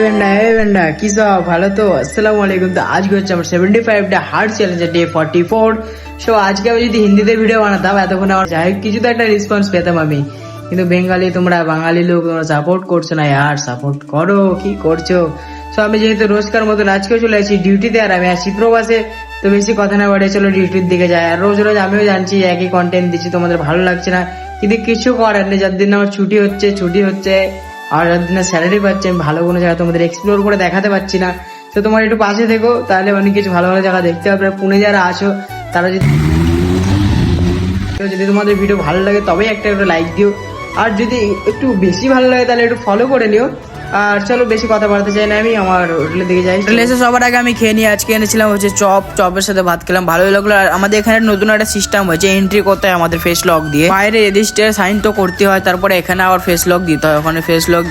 কি সব ভালো তো? আসসালামু আলাইকুম। তো আজকে হচ্ছে আমার 75 হার্ড চ্যালেঞ্জের ডে 44। সো আজকে আমি যদি হিন্দিতে ভিডিও বানাতাম এতক্ষণ আমার যাই কিছু তো একটা রেসপন্স পেতাম আমি, কিন্তু বেঙ্গালি তোমরা বাঙালি লোক তোমরা সাপোর্ট করছো না। আর সাপোর্ট করো, কি করছো? সো আমি যেহেতু রোজকার মতন আজকেও চলে আসি ডিউটিতে, আর আমি আসি প্রবাসে, তো বেশি কথা না বাড়ে চলো ডিউটির দিকে যাই। আর রোজ রোজ আমিও জানছি একই কন্টেন্ট দিচ্ছি, তোমাদের ভালো লাগছে না, কিন্তু কিছু করার নেই। যার দিন আমার ছুটি হচ্ছে আর যার দিন স্যালারি পাচ্ছি, আমি ভালো কোনো জায়গা তোমাদের এক্সপ্লোর করে দেখাতে পারছি না। তো তোমার একটু পাশে দেখো, তাহলে অনেক কিছু ভালো ভালো জায়গা দেখতে পাবে। পুনে যারা আসো তারা যদি তোমাদের ভিডিও ভালো লাগে তবেই একটা লাইক দিও, আর যদি একটু বেশি ভালো লাগে তাহলে একটু ফলো করে নিও। আর চলো বেশি কথা বলতে চাই না, আমি আমার হোটেলের দিকে যাই। হোটেলে সবার আগে আমি খেয়ে নিয়ে আজকে এনেছিলাম হচ্ছে চপের সাথে ভাত খেলাম, ভালোই লাগলো। আর আমাদের এখানে নতুন একটা সিস্টেম হয়েছে, এন্ট্রি করতে হয় আমাদের ফেস লক দিয়ে, বাইরে রেজিস্টার সাইন তো করতে হয়, তারপরে এখানে আবার ফেস লক দিতে হয়। ওখানে ফেস লক